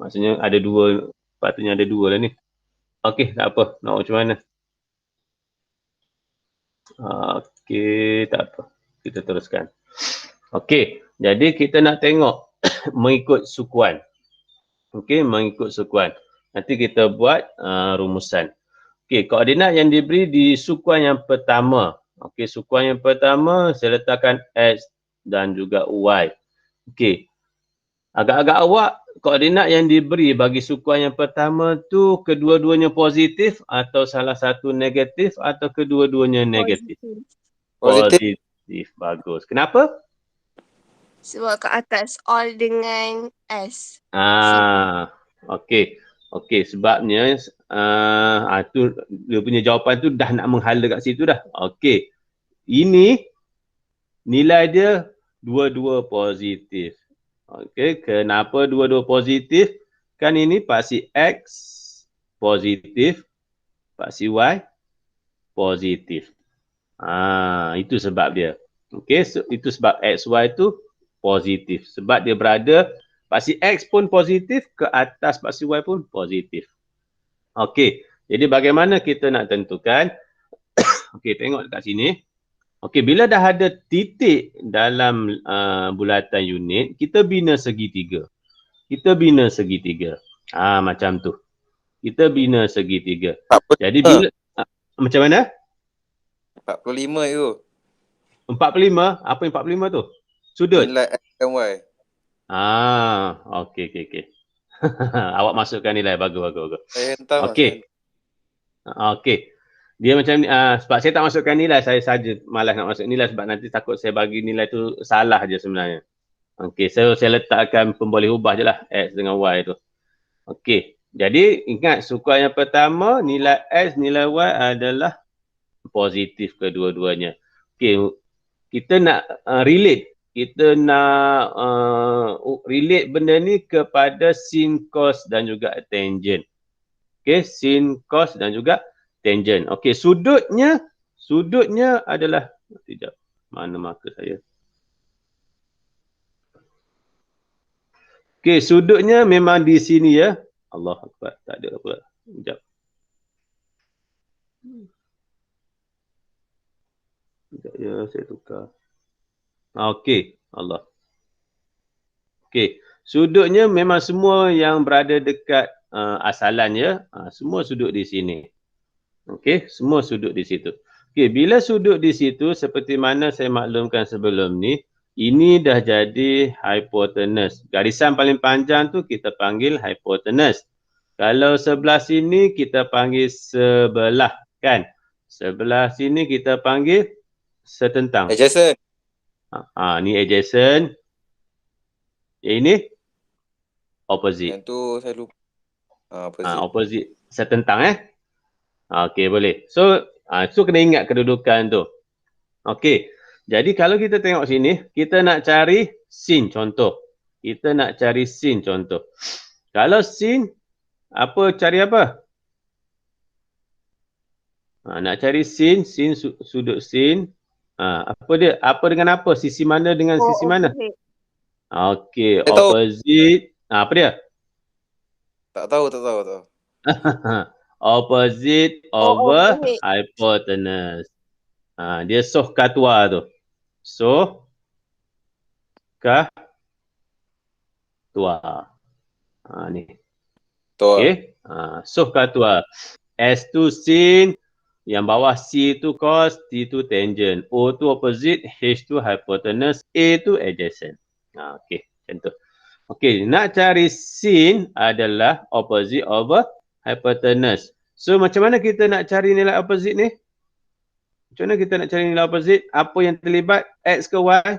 Maksudnya ada dua, patutnya ada dua lah ni. Okey, tak apa. Nak macam mana? Okey, tak apa. Kita teruskan. Okey, jadi kita nak tengok mengikut sukuan. Okey, mengikut sukuan. Nanti kita buat rumusan. Okey, koordinat yang diberi di sukuan yang pertama. Okey, sukuan yang pertama saya letakkan X dan juga Y. Okey, agak-agak awak koordinat yang diberi bagi sukuan yang pertama tu kedua-duanya positif atau salah satu negatif atau kedua-duanya negatif? Positif. Positif. Bagus. Kenapa? Sebab kat atas all dengan S. Okey. Okey, sebabnya tu dia punya jawapan tu dah nak menghala kat situ dah. Okey. Ini nilai dia dua-dua positif. Okey, kenapa dua-dua positif? Kan ini paksi X positif, paksi Y positif. Itu sebab dia. Okey, itu sebab XY tu positif. Sebab dia berada, paksi X pun positif, ke atas paksi Y pun positif. Okey, jadi bagaimana kita nak tentukan? Okey, tengok dekat sini. Okey, bila dah ada titik dalam bulatan unit, kita bina segitiga. Macam tu. Kita bina segitiga. Jadi bila, macam mana? 45 itu. 45? Apa yang 45 tu? Sudut? Nilai X dan Y. Okey. Awak masukkan nilai. Bagus. Saya hentam. Okey. Okey. Dia macam ni, sebab saya tak masukkan nilai, saya saja malas nak masuk nilai sebab nanti takut saya bagi nilai tu salah je sebenarnya. Okey, so saya letakkan pemboleh ubah je lah, X dengan Y tu. Okey, jadi ingat sukuan yang pertama, nilai X, nilai Y adalah positif kedua-duanya. Okey, kita nak relate. Kita nak relate benda ni kepada sin, cos dan juga tangent. Okey, sin, cos dan juga tangent. Okey, sudutnya adalah, sekejap, mana marker saya? Okey, sudutnya memang di sini ya. Allah Akbar, tak ada apa. Sekejap. Sekejap ya, saya tukar. Okey, Allah. Okey, sudutnya memang semua yang berada dekat asalan ya. Semua sudut di sini. Okey, semua sudut di situ. Okey, bila sudut di situ seperti mana saya maklumkan sebelum ni, ini dah jadi hipotenus. Garisan paling panjang tu kita panggil hipotenus. Kalau sebelah sini kita panggil sebelah, kan? Sebelah sini kita panggil setentang. Adjacent. Ni adjacent. Yang ini opposite. Yang tu saya lupa. Opposite setentang Okey, boleh. So kena ingat kedudukan tu. Okey. Jadi kalau kita tengok sini, kita nak cari sin contoh. Kalau sin, cari apa? Nak cari sin sudut sin. Apa dia? Apa dengan apa? Sisi mana dengan sisi mana? Okey, opposite. Apa dia? Tak tahu. Opposite over hypotenuse. Dia soh katua tu. Soh katua. Ni. Okey. Soh katua. S tu sin, yang bawah C tu cos, T tu tangent, O tu opposite, H tu hypotenuse, A tu adjacent. Okey, macam tu. Okey, nak cari sin adalah opposite over hypotenuse. So macam mana kita nak cari nilai opposite ni? Macam mana kita nak cari nilai opposite? Apa yang terlibat? X ke Y?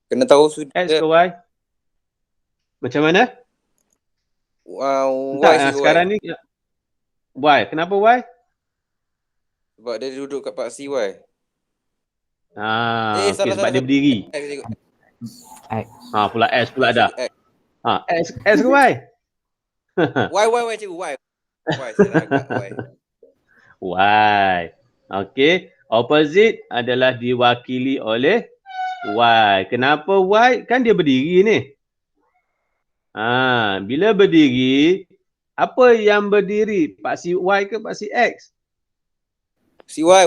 Kena tahu sudut. X ke Y? Macam mana? Y sekarang ni Y. Kenapa Y? Sebab dia duduk kat paksi Y. Okay, sebab dia berdiri. Pula S pula dah. X ke Y? Y cikgu, Y. Saya agak Y. Y. Okey, opposite adalah diwakili oleh Y. Kenapa Y? Kan dia berdiri ni. Bila berdiri, apa yang berdiri? Paksi Y ke paksi X? Y.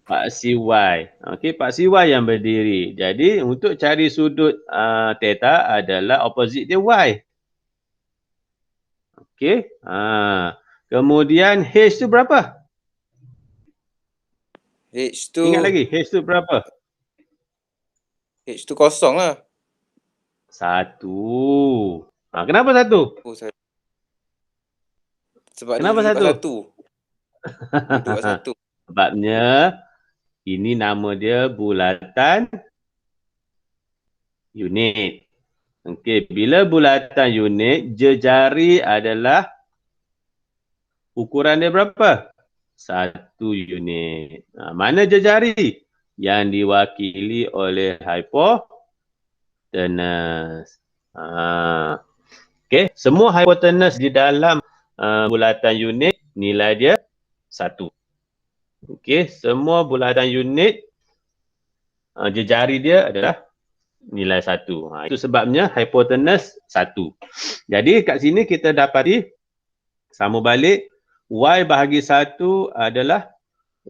Paksi Y. Okey, paksi Y yang berdiri. Jadi untuk cari sudut theta adalah opposite dia Y. Okey. Kemudian H tu berapa? H tu Ingat lagi, H tu berapa? H tu kosong lah. 1. Kenapa 1? Oh, sebab Kenapa dia lipat 1? 1. Duduk kat 1. Sebabnya ini nama dia bulatan unit. Okey, bila bulatan unit, jejari adalah ukuran dia berapa? 1 unit. Mana jejari? Yang diwakili oleh hypotenuse. Okey, semua hypotenuse di dalam bulatan unit nilai dia 1. Okey, semua bulatan unit jejari dia adalah nilai 1. Itu sebabnya hypotenuse 1. Jadi kat sini kita dapati sama balik Y bahagi 1 adalah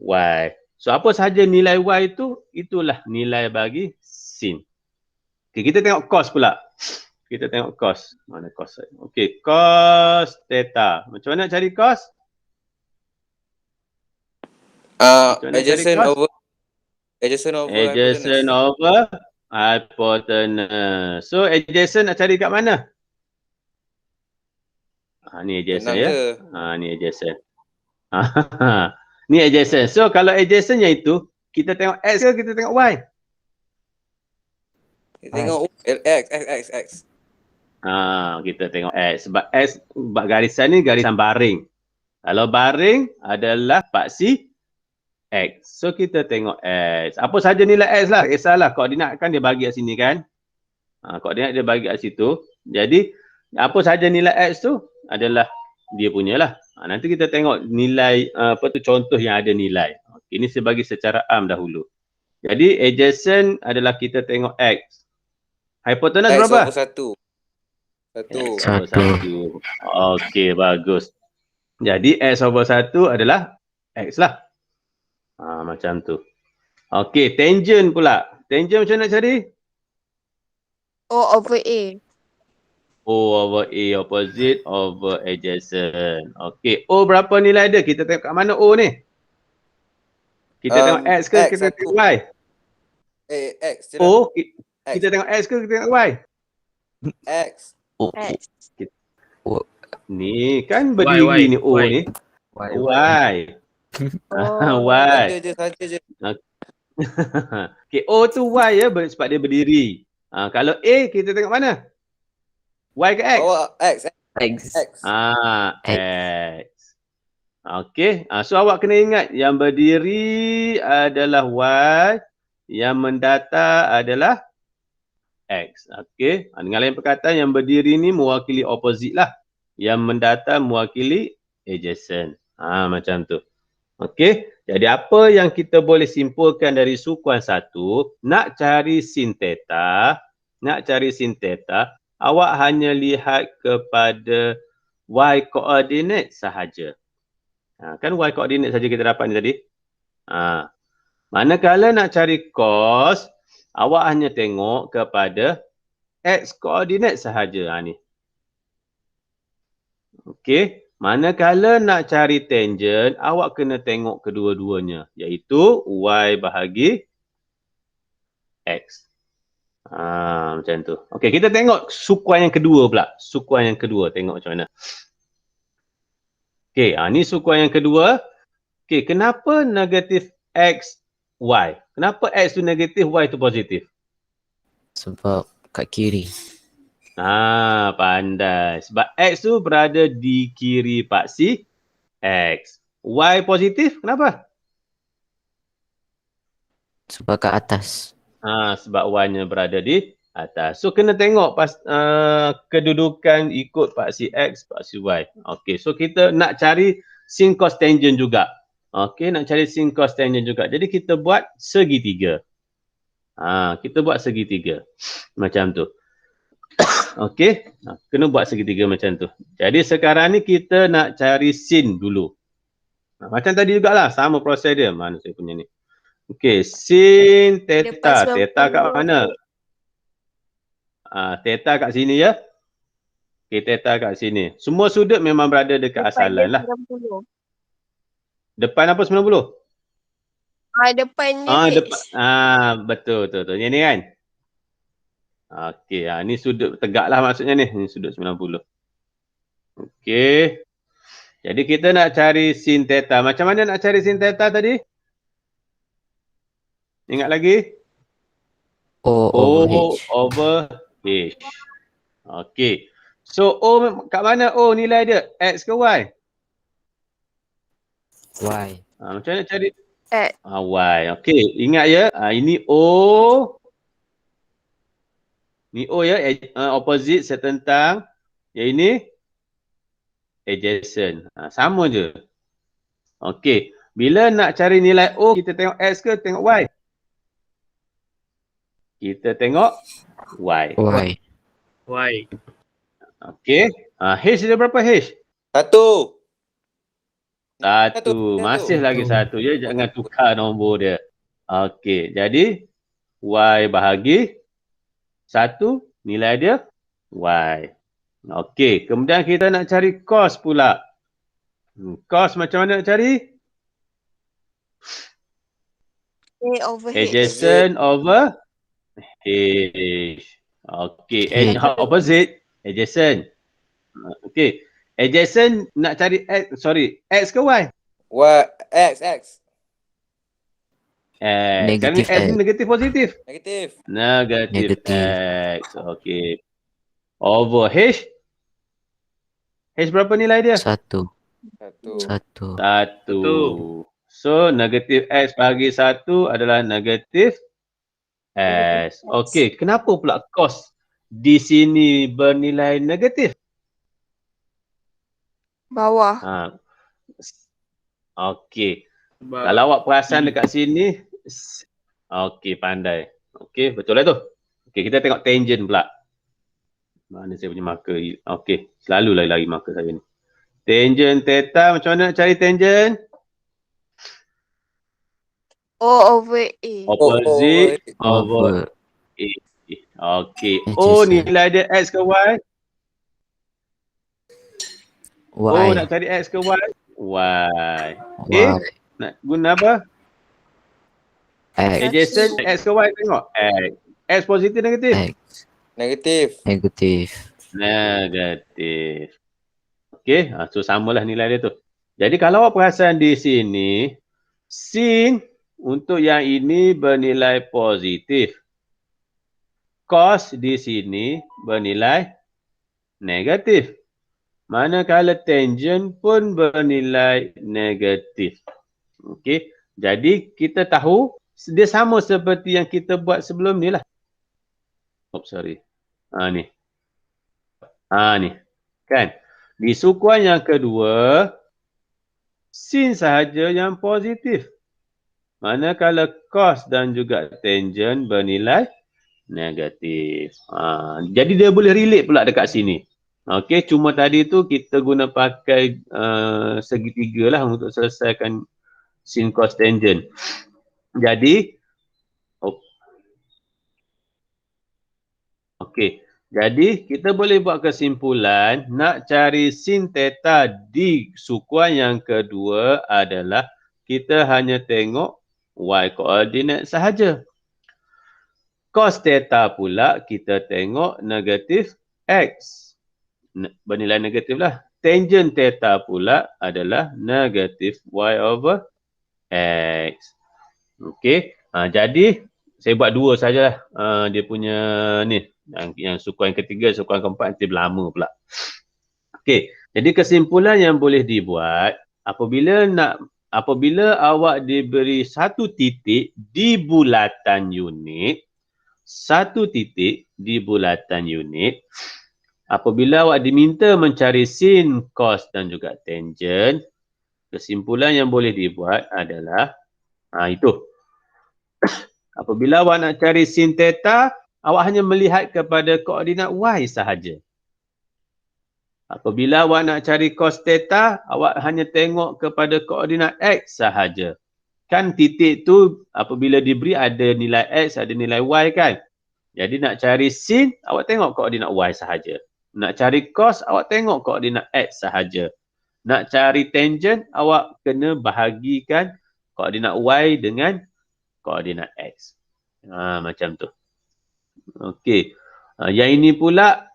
Y. So apa sahaja nilai Y itu, itulah nilai bagi sin. Okay, kita tengok cos pula. Kita tengok cos. Mana cos? Okey, cos theta. Macam mana cari cos? Adjacent over hypotenuse. So adjacent nak cari kat mana? Ni adjacent ya. Ni adjacent. Ni adjacent. So kalau adjacent yang itu, kita tengok X ke kita tengok Y? Kita tengok X. Kita tengok X. Sebab X, sebab garisan ni garisan baring. Kalau baring adalah paksi X. So kita tengok X. Apa sahaja nilai X lah. Kisahlah. Koordinat kan dia bagi kat sini kan. Koordinat dia bagi kat situ. Jadi apa sahaja nilai X tu adalah dia punya lah. Nanti kita tengok nilai contoh yang ada nilai. Ini sebagai secara am dahulu. Jadi adjacent adalah kita tengok X. Hypotenuse berapa? X over 1. 1. Okey, bagus. Jadi X over 1 adalah X lah. Macam tu. Okey, tangent pula. Tangent macam mana nak cari? O over A. O over A, opposite over adjacent. Okey, O berapa nilai dia? Kita tengok kat mana O ni? Kita tengok X ke kita tengok Y? X je lah. O, kita tengok X ke kita tengok Y? X. X. Ni kan berdiri ni O ni. Y. Y. Saja je. Okay, O tu Y ya sebab dia berdiri. Kalau A kita tengok mana? Y ke X? X. X. Okey. So awak kena ingat yang berdiri adalah Y, yang mendata adalah X. Okey. Dengan lain perkataan yang berdiri ni mewakili opposite lah. Yang mendata mewakili adjacent. Macam tu. Okey. Jadi apa yang kita boleh simpulkan dari sukuan 1, nak cari sin theta, awak hanya lihat kepada Y coordinate sahaja. Kan Y coordinate saja kita dapat ni tadi. Manakala nak cari cos, awak hanya tengok kepada X coordinate sahaja. Ni. Okey. Manakala nak cari tangent, awak kena tengok kedua-duanya. Iaitu Y bahagi X. Macam tu. Okey, kita tengok sukuan yang kedua pula. Sukuan yang kedua, tengok macam mana. Okey, ni sukuan yang kedua. Okey, kenapa negatif X, Y? Kenapa X tu negatif, Y tu positif? Sebab kat kiri. Pandai. Sebab X tu berada di kiri paksi X. Y positif, kenapa? Sebab kat atas. Sebab Y-nya berada di atas. So kena tengok kedudukan ikut paksi X, paksi Y. Okey, so kita nak cari sin cos tangent juga. Okey, nak cari sin cos tangent juga. Jadi kita buat segitiga. Kita buat segitiga. Macam tu. Okey, kena buat segitiga macam tu. Jadi sekarang ni kita nak cari sin dulu. Macam tadi jugalah, sama proses dia. Mana saya punya ni? Okey, sin Lepas theta. Theta kat 90. mana? Theta kat sini ya. Okey, theta kat sini. Semua sudut memang berada dekat Depan asalan dia lah. 90. Depan apa 90? Depan dia H. Depan. Betul. Yang ni kan? Okey, ni sudut tegak lah maksudnya ni. Ni sudut 90. Okey. Jadi kita nak cari sin theta. Macam mana nak cari sin theta tadi? Ingat lagi? O over H. Okey. So O kat mana O nilai dia? X ke Y? Y. Macam mana cari? X. Y. Okey. Ingat ya. Ini O. Ni O ya. Opposite setentang. Yang ini adjacent. Sama je. Okey. Bila nak cari nilai O, kita tengok X ke tengok Y? Kita tengok Y. Y. Okey. H dia berapa H? 1. Satu. Masih lagi satu. Ya, jangan tukar nombor dia. Okey. Jadi Y bahagi 1, nilai dia Y. Okey. Kemudian kita nak cari cos pula. Cos macam mana nak cari? A over H. Adjacent over H. Okey. Opposite. Adjacent. Okey. Adjacent nak cari X. Sorry. X ke Y? X. X. Negatif Sekarang X ni negatif positif? Negatif. Negatif X. Okey. Over H. H berapa nilai dia? 1. 1. 1. So, negatif X bagi 1 adalah negatif S. Okey, kenapa pula cos di sini bernilai negatif? Bawah. Okey. Kalau awak perasan dekat sini, okey, pandai. Okey, betul lah tu. Okey, kita tengok tangent pula. Mana saya punya marker? Okey, selalu lari marker saya ni. Tangent theta, macam mana nak cari tangent? O over A. Opposite over A. Okey. O nilai dia X ke Y? Y. Nak cari X ke Y? Y. A nak guna apa? X. Adjacent X ke Y tengok. X. X positif negatif? X. Negatif. Negatif. Okey, so samalah nilai dia tu. Jadi kalau awak perasan di sini, sin untuk yang ini bernilai positif. Cos di sini bernilai negatif. Manakala tangent pun bernilai negatif. Okey, jadi kita tahu dia sama seperti yang kita buat sebelum ni lah. Sorry. Ni. Ni. Kan? Di sukuan yang kedua, sin sahaja yang positif. Manakala cos dan juga tangent bernilai negatif. Jadi dia boleh relate pula dekat sini. Okey, cuma tadi tu kita guna pakai segitiga lah untuk selesaikan sin cos tangent. Jadi, okey. Jadi kita boleh buat kesimpulan nak cari sin theta di sukuan yang kedua adalah kita hanya tengok y koordinat sahaja. Cos theta pula kita tengok negatif x. Bernilai negatif lah. Tangent theta pula adalah negatif y over x. Okey. Jadi saya buat dua sajalah dia punya ni. Yang sukuan ketiga, sukuan keempat nanti berlama pula. Okey, jadi kesimpulan yang boleh dibuat apabila awak diberi satu titik di bulatan unit, apabila awak diminta mencari sin, cos dan juga tangent, kesimpulan yang boleh dibuat adalah itu. Apabila awak nak cari sin theta, awak hanya melihat kepada koordinat Y sahaja. Apabila awak nak cari cos theta, awak hanya tengok kepada koordinat X sahaja. Kan titik tu apabila diberi ada nilai X, ada nilai Y kan. Jadi nak cari sin, awak tengok koordinat Y sahaja. Nak cari cos, awak tengok koordinat X sahaja. Nak cari tangent, awak kena bahagikan koordinat Y dengan koordinat X. Macam tu. Okey. Yang ini pula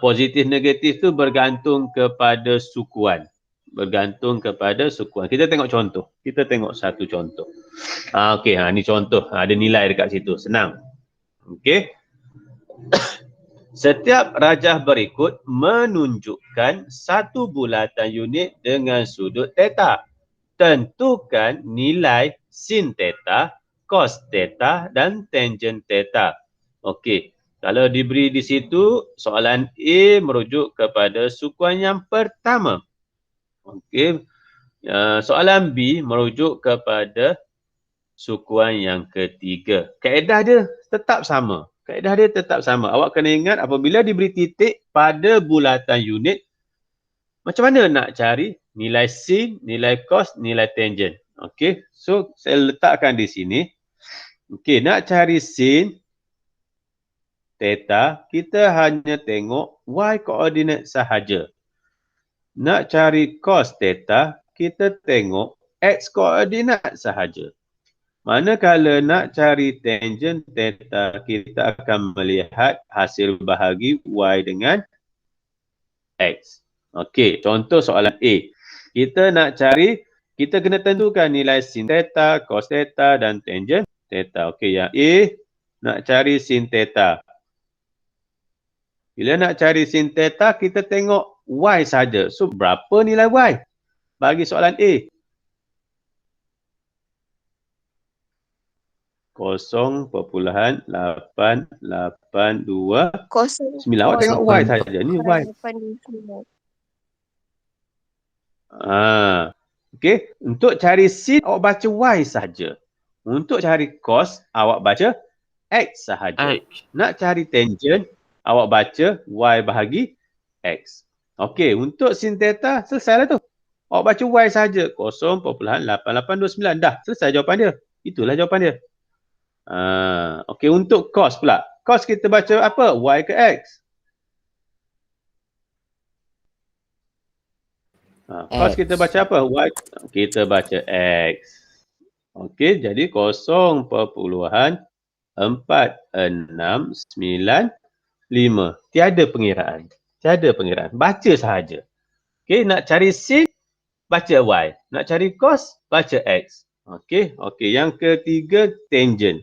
positif negatif tu bergantung kepada sukuan. Bergantung kepada sukuan. Kita tengok contoh. Kita tengok satu contoh. Okey, ni contoh. Ada nilai dekat situ. Senang. Okey. Setiap rajah berikut menunjukkan satu bulatan unit dengan sudut theta. Tentukan nilai sin theta, cos theta dan tangent theta. Okey. Kalau diberi di situ, soalan A merujuk kepada sukuan yang pertama. Okey. Soalan B merujuk kepada sukuan yang ketiga. Kaedah dia tetap sama. Awak kena ingat apabila diberi titik pada bulatan unit, macam mana nak cari nilai sin, nilai cos, nilai tangent. Okey. So, saya letakkan di sini. Okey, nak cari sin theta, kita hanya tengok Y koordinat sahaja. Nak cari cos theta, kita tengok X koordinat sahaja. Manakala nak cari tangent theta, kita akan melihat hasil bahagi Y dengan X. Okey, contoh soalan A. Kita nak cari, kita kena tentukan nilai sin theta, cos theta dan tangent theta. Okey, yang A nak cari sin theta. Bila nak cari sin theta, kita tengok Y saja. So, berapa nilai Y? Bagi soalan A. 0.882 9. Awak tengok Y saja. Ni Y. Okey. Untuk cari sin, awak baca Y saja. Untuk cari cos, awak baca X sahaja. Nak cari tangent, awak baca Y bahagi X. Okey. Untuk sin theta, selesailah tu. Awak baca Y saja. 0.8829. Dah. Selesai jawapan dia. Itulah jawapan dia. Okey, untuk cos pula. Cos kita baca apa? Y ke X? Cos kita baca apa? Y. Kita baca X. Okey, jadi 0.4695. Tiada pengiraan. Baca sahaja. Okey, nak cari sin, baca Y. Nak cari cos, baca X. Okey, yang ketiga tangent.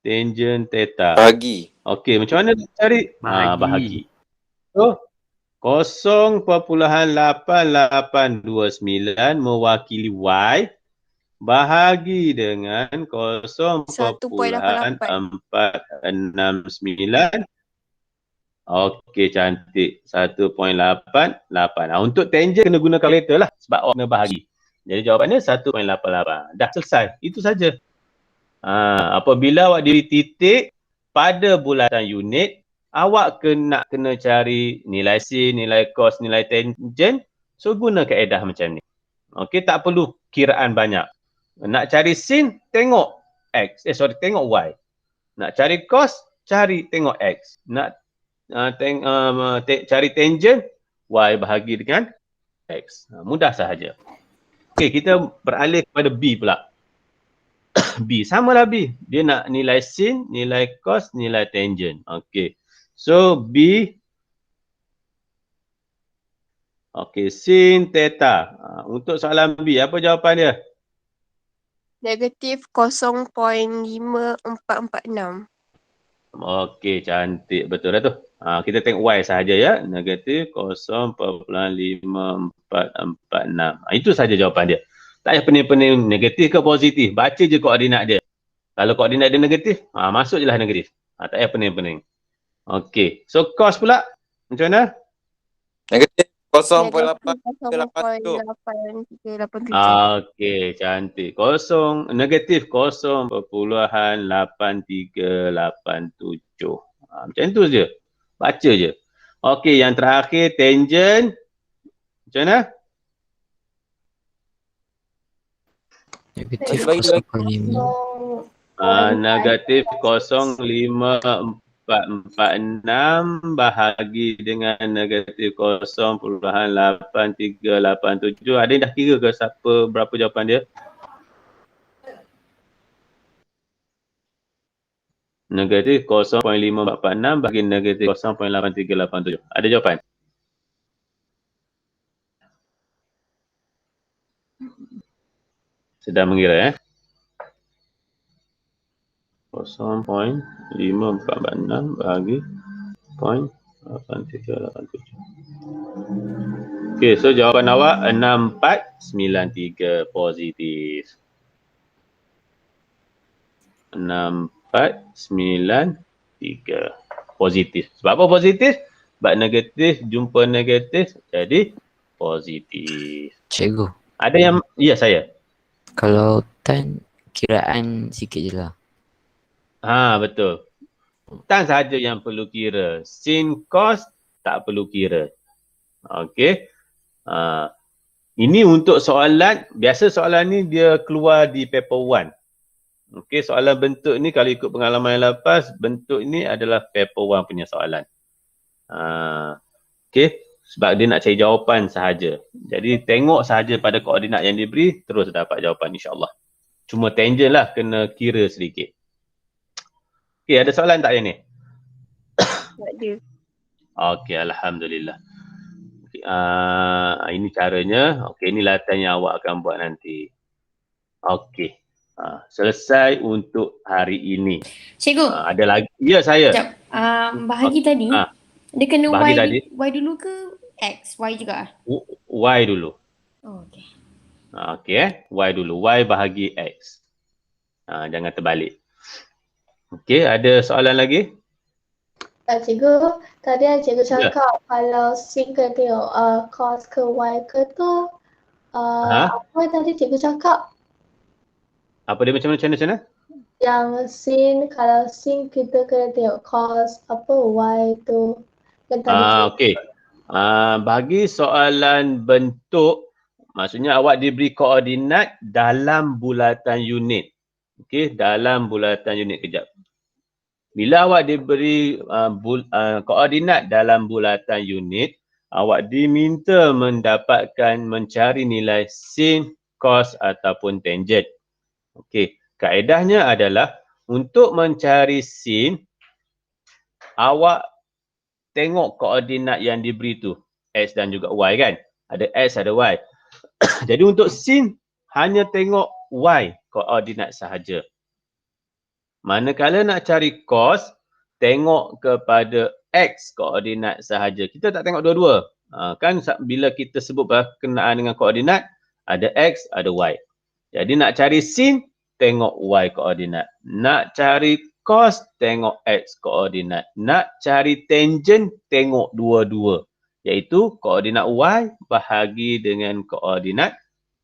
Tangent theta. Bahagi. Okey, macam mana nak cari? Bahagi. So, 0.8829 mewakili Y bahagi dengan 0.469. Okey, cantik. 1.88. Untuk tangent kena guna kalkulator lah sebab awak kena bahagi. Jadi jawapannya 1.88. Dah selesai. Itu saja. Apabila awak diberi titik pada bulatan unit, awak kena cari nilai sin, nilai cos, nilai tangent. So guna kaedah macam ni. Okey, tak perlu kiraan banyak. Nak cari sin, tengok X. Tengok Y. Nak cari cos, tengok X. Nak cari tangent, Y bahagi dengan X. Mudah sahaja. Okey, kita beralih kepada B pula. B, samalah B. Dia nak nilai sin, nilai cos, nilai tangent. Okey. So, B. Okey, sin theta. Untuk soalan B, apa jawapan dia? Negatif 0.5446. Okey, cantik. Betul dah tu. Kita tengok Y sahaja ya. Negatif 0.5446. Itu sahaja jawapan dia. Tak payah pening-pening negatif ke positif. Baca je koordinat dia. Kalau koordinat dia negatif, masuk je lah negatif. Tak payah pening-pening. Okey. So, cos pula. Macam mana? Negatif 0.837. Okey, cantik. Negatif 0.8387. Macam tu je. Baca je. Okey, yang terakhir tangent. Macam mana? Negatif Lagi, lagi. 0.5. Negatif 0.5446 bahagi dengan negatif 0.8387. Ada yang dah kira ke siapa berapa jawapan dia? Negatif 0.5446 bagi negatif 0.8387. Ada jawapan? Sedang mengira 0.5446 bahagi 0.8387. Okey, so jawapan awak 6493 positif. 6493 positif. Sebab apa positif? Sebab negatif jumpa negatif jadi positif. Cikgu, Ada yang, ya saya. kalau tan kiraan sikit je lah. Betul. Tan sahaja yang perlu kira. Sin, cos tak perlu kira. Okey. Ini untuk soalan, biasa soalan ni dia keluar di paper 1. Okey, soalan bentuk ni kalau ikut pengalaman yang lepas, bentuk ni adalah paper 1 punya soalan. Okey, sebab dia nak cari jawapan sahaja. Jadi tengok sahaja pada koordinat yang diberi, terus dapat jawapan insyaAllah. Cuma tangent lah, kena kira sedikit. Okey, ada soalan tak yang ni? Tak ada. Okey, Alhamdulillah. Okay, ini caranya. Okey, ini latihan yang awak akan buat nanti. Okey. Selesai untuk hari ini. Cikgu, Ada lagi? Ya, saya. sekejap. Bahagi tadi, dia kena bahagi Y, tadi. Y dulu ke X? Y juga? Y dulu. Oh, okay. Okey, Y dulu. Y bahagi X. Jangan terbalik. Okey, ada soalan lagi? Cikgu, tadi cikgu cakap kalau sin kena tengok cos ke Y ke tu apa tadi cikgu cakap? Apa dia macam mana? Yang sin, kalau sin kita kena tengok cos apa Y tu. Okey. Bagi soalan bentuk, maksudnya awak diberi koordinat dalam bulatan unit. Okey, dalam bulatan unit. Kejap. Bila awak diberi koordinat dalam bulatan unit, awak diminta mencari nilai sin, cos ataupun tangent. Okey, kaedahnya adalah untuk mencari sin, awak tengok koordinat yang diberi tu, X dan juga Y kan? Ada X, ada Y. Jadi untuk sin, hanya tengok Y koordinat sahaja. Manakala nak cari cos, tengok kepada X koordinat sahaja. Kita tak tengok dua-dua. Kan bila kita sebut berkenaan dengan koordinat, ada X, ada Y. Jadi nak cari sin, tengok Y koordinat. Nak cari cos, tengok X koordinat. Nak cari tangent, tengok dua-dua. Iaitu koordinat Y bahagi dengan koordinat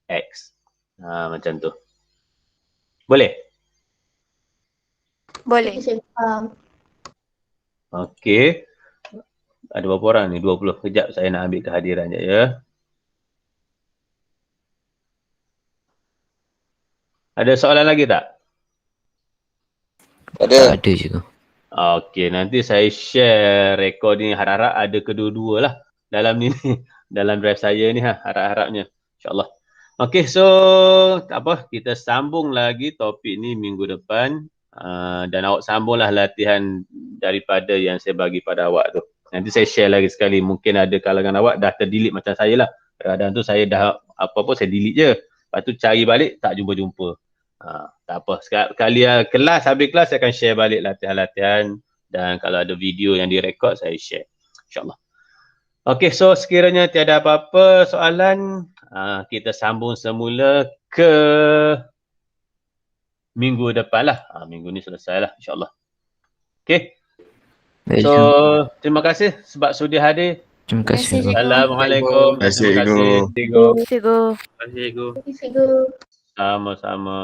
X. Macam tu. Boleh? Boleh. Okey. Ada berapa orang ni? 20. Kejap saya nak ambil kehadiran je ya. Ada soalan lagi tak? Ada. Tak ada juga. Okey, nanti saya share recording, harap-harap ada kedua-dua lah dalam ni, dalam drive saya ni harap-harapnya. InsyaAllah. Okey, so tak apa, kita sambung lagi topik ni minggu depan. Dan awak sambunglah latihan daripada yang saya bagi pada awak tu. Nanti saya share lagi sekali. Mungkin ada kalangan awak dah terdelete macam saya lah. Kadang tu saya dah apa-apa saya delete je. Lepas tu cari balik tak jumpa-jumpa. Tak apa. Sekali kelas, habis kelas saya akan share balik latihan-latihan. Dan kalau ada video yang direkod saya share. InsyaAllah. Okey, so sekiranya tiada apa-apa soalan, kita sambung semula ke minggu depan lah. Minggu ni selesai lah insyaAllah. Okay. So, terima kasih sebab sudi hadir. Terima kasih. Cikgu. Assalamualaikum. Terima kasih, Terima kasih, Cikgu. Cikgu. Cikgu. Terima kasih, Cikgu. Terima kasih, cikgu. Sama-sama.